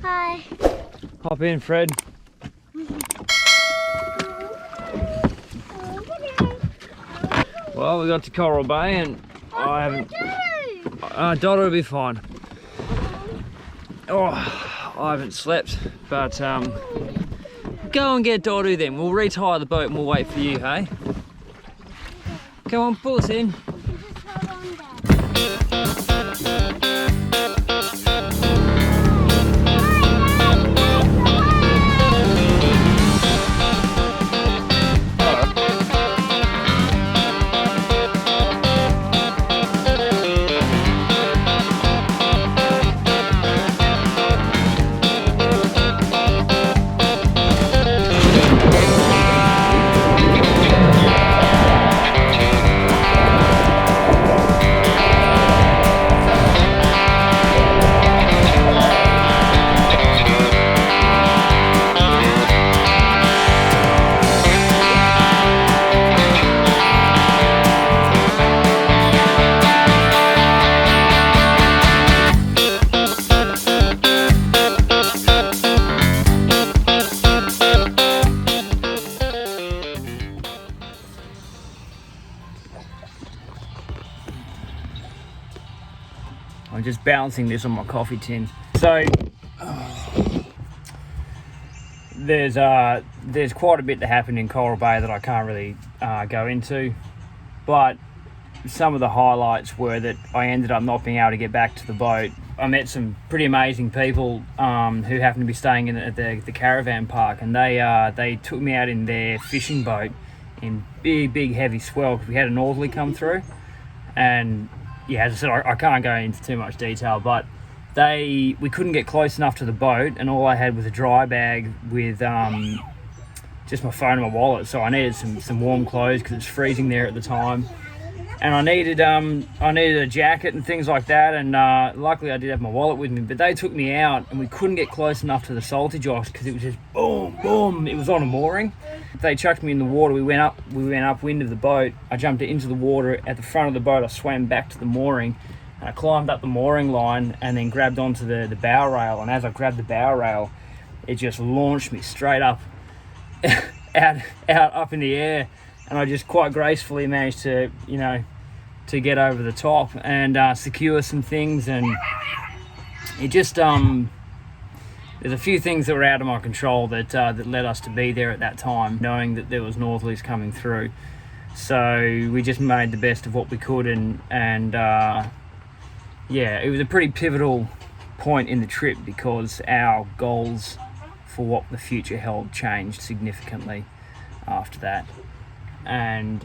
Hi. Hop in, Fred. Well, we got to Coral Bay and I haven't... Dotto will be fine. Oh, I haven't slept, but go and get Dotto then. We'll retire the boat and we'll wait for you, hey? Come on, pull us in. I'm just balancing this on my coffee tin. So there's quite a bit that happened in Coral Bay that I can't really go into, but some of the highlights were that I ended up not being able to get back to the boat. I met some pretty amazing people who happened to be staying at the caravan park, and they took me out in their fishing boat in big heavy swell because we had a northerly come through. And yeah, as I said, I can't go into too much detail, but we couldn't get close enough to the boat, and all I had was a dry bag with just my phone and my wallet. So I needed some warm clothes because it's freezing there at the time, and I needed a jacket and things like that. And luckily I did have my wallet with me, but they took me out and we couldn't get close enough to the SaltyJocks because it was just boom boom. It was on a mooring. They chucked me in the water. We went upwind of the boat. I jumped into the water at the front of the boat. I swam back to the mooring and I climbed up the mooring line and then grabbed onto the bow rail. And as I grabbed the bow rail, it just launched me straight up out up in the air, and I just quite gracefully managed to get over the top and secure some things. And it just there's a few things that were out of my control that led us to be there at that time, knowing that there was northerlies coming through. So we just made the best of what we could, and yeah, it was a pretty pivotal point in the trip because our goals for what the future held changed significantly after that. And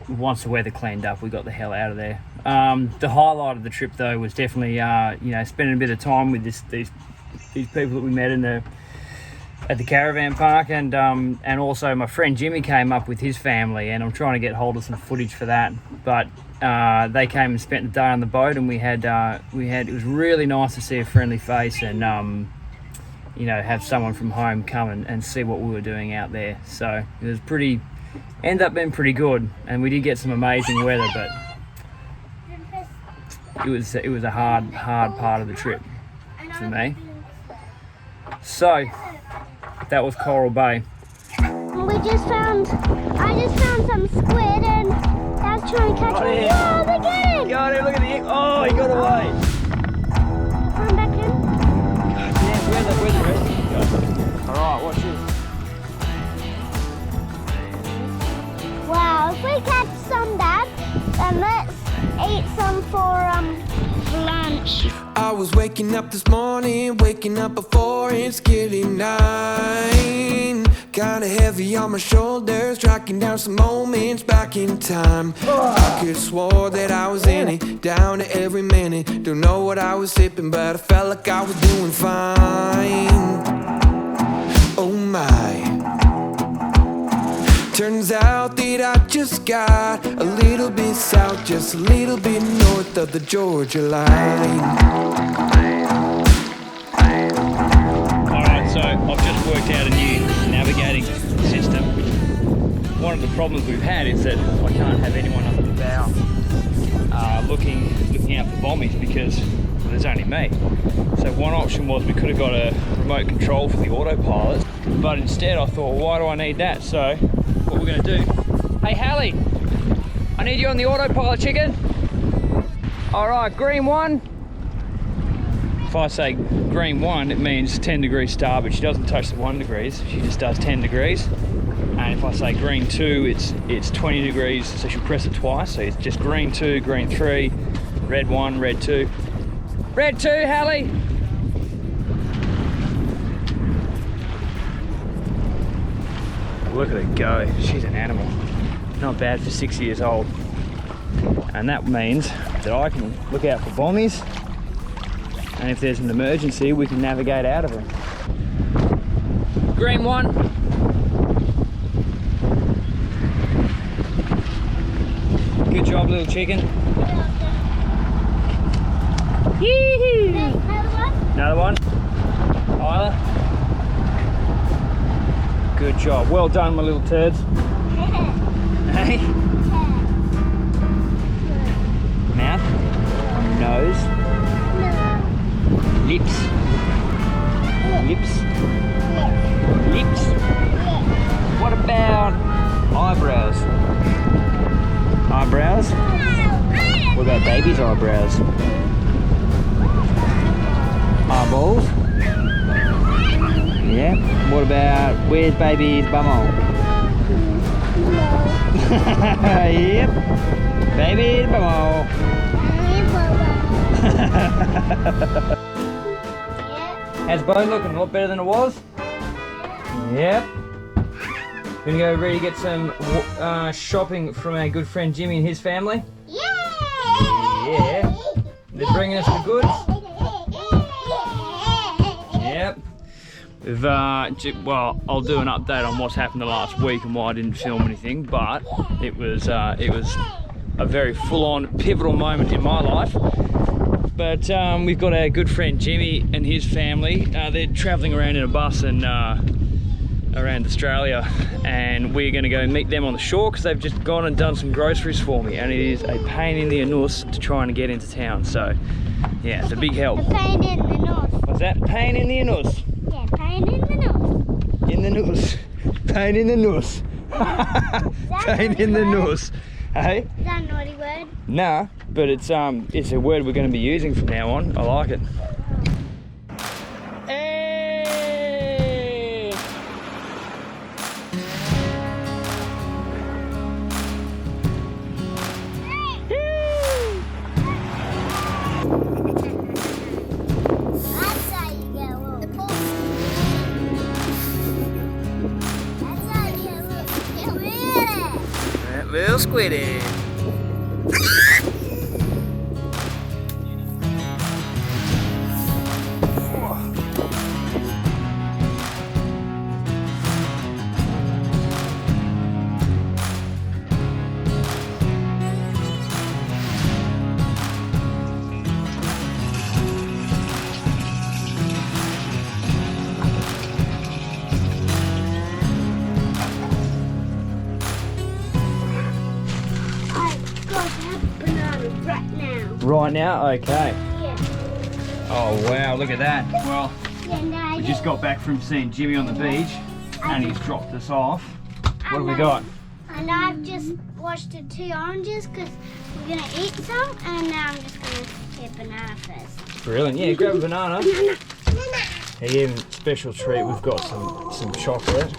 once the weather cleaned up, we got the hell out of there. The highlight of the trip though was definitely spending a bit of time with these people that we met at the caravan park, and also my friend Jimmy came up with his family, and I'm trying to get hold of some footage for that. But they came and spent the day on the boat, and we had it was really nice to see a friendly face and have someone from home come and see what we were doing out there. So it was ended up being pretty good, and we did get some amazing weather, but it was a hard part of the trip for me. So that was Coral Bay. I just found some squid, and Dad's trying to catch them. Oh, they're getting! Got it, look at the... Oh, he got away. Come back in. God damn, where's the rest? Alright, watch this. Wow, if we catch some, Dad, then let's eat some for lunch. I was waking up this morning, waking up before it's getting 9. Kinda heavy on my shoulders, tracking down some moments back in time. I could swore that I was in it, down to every minute. Don't know what I was sipping, but I felt like I was doing fine. Oh my. Turns out that I just got a little bit south, just a little bit north of the Georgia line. Alright, so I've just worked out a new navigating system. One of the problems we've had is that I can't have anyone up the bow looking out for bombies, because but there's only me. So one option was we could have got a remote control for the autopilot, but instead I thought, well, why do I need that? So what we're gonna do, hey Hallie, I need you on the autopilot, chicken. All right, green 1. If I say green 1, it means 10 degrees starboard. She doesn't touch the 1 degrees, she just does 10 degrees. And if I say green 2, it's 20 degrees, so she'll press it twice. So it's just green 2, green 3, red 1, red 2. Red 2, Hallie! Look at her go, she's an animal. Not bad for 6 years old. And that means that I can look out for bombies, and if there's an emergency, we can navigate out of them. Green 1. Good job, little chicken. Yee-hoo. Another one? Isla? Good job. Well done, my little turds. Hey? Mouth? Nose? Lips? Lips? Lips? What about eyebrows? Eyebrows? What about baby's eyebrows? Eyeballs? Yeah. What about, where's baby's bumhole? Yep. Baby's bumhole. How's Bo looking? A lot better than it was? Yep. Gonna go ready to get some shopping from our good friend Jimmy and his family. Yeah. They're bringing us the goods. Yep. We've, well, I'll do an update on what's happened the last week and why I didn't film anything, but it was a very full-on pivotal moment in my life. But we've got our good friend Jimmy and his family. They're travelling around in a bus and around Australia, and we're going to go meet them on the shore because they've just gone and done some groceries for me, and it is a pain in the anus to try and get into town. So yeah, it's a big help. A pain in the nose. What's that? Pain in the anus. Yeah, pain in the nose. In the nose. Pain in the nose. Pain in the nose. Hey? Is that a naughty word? Nah, but it's a word we're going to be using from now on. I like it. Hey! That's how you get a little pussy. That's how you get a little squiddy. That little squiddy. Right now? Okay. Yeah. Oh wow, look at that. Well, Yeah, no, we just got back from seeing Jimmy on the beach and he's dropped us off. What have we got? And I've just washed the 2 oranges because we're going to eat some, and now I'm just going to get banana first. Brilliant. Yeah, grab a banana. Hey, even special treat, we've got some chocolate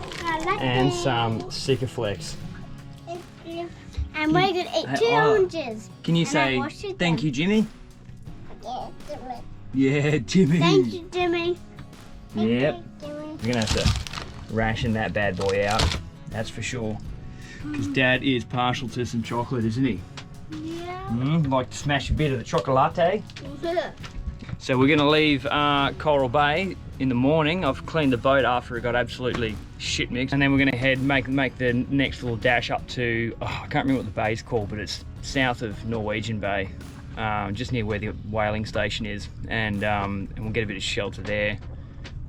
and some Sikaflex. And we're going to eat 2 oranges. Can you And I say washed it thank then. you, Jimmy? Yeah, Yeah, Jimmy. thank you, Jimmy. Yep. Thank you, Jimmy. We're gonna have to ration that bad boy out, that's for sure. Because Dad is partial to some chocolate, isn't he? Yeah. Like to smash a bit of the chocolate. So we're gonna leave Coral Bay in the morning. I've cleaned the boat after it got absolutely shit mixed, and then we're gonna head make the next little dash up to I can't remember what the bay's called, but it's south of Norwegian Bay, just near where the whaling station is, and we'll get a bit of shelter there.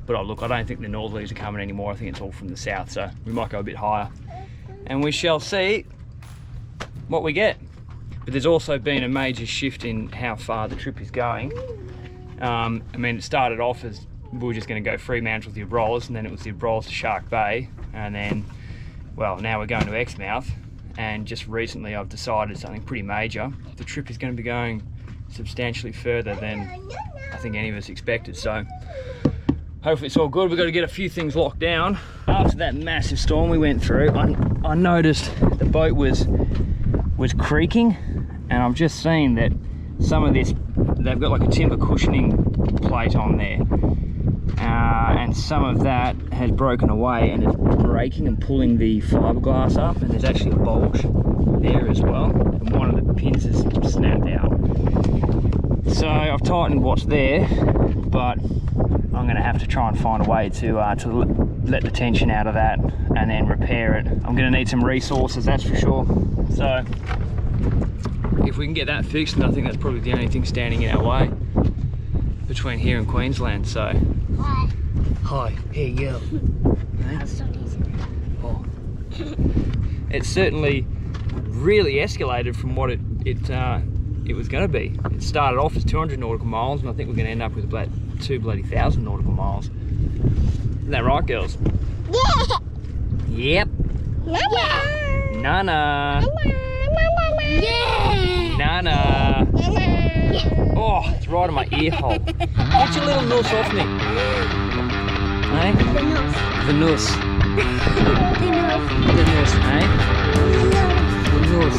But look, I don't think the northerlies are coming anymore. I think it's all from the south, so we might go a bit higher, and we shall see what we get. But there's also been a major shift in how far the trip is going. I mean, it started off as we were just going to go free manage with the Abrolhos, and then it was the Abrolhos to Shark Bay, and then, well, now we're going to Exmouth, and just recently I've decided something pretty major. The trip is going to be going substantially further than I think any of us expected, so hopefully it's all good. We've got to get a few things locked down. After that massive storm we went through, I noticed the boat was creaking, and I've just seen that some of this, they've got like a timber cushioning plate on there, and some of that has broken away and is breaking and pulling the fiberglass up, and there's actually a bulge there as well, and one of the pins has snapped out. So I've tightened what's there, but I'm going to have to try and find a way to let the tension out of that and then repair it. I'm going to need some resources, that's for sure. So if we can get that fixed, and I think that's probably the only thing standing in our way between here and Queensland. So hi, here you go. Oh. It's certainly really escalated from what it was going to be. It started off as 200 nautical miles, and I think we're going to end up with about 2,000 nautical miles. Isn't that right, girls? Yeah. Yep. Nana. Yeah. Nana. Oh, it's right in my ear hole. Get your little nose off me. Hey? The nose. The nose, hey? The nose.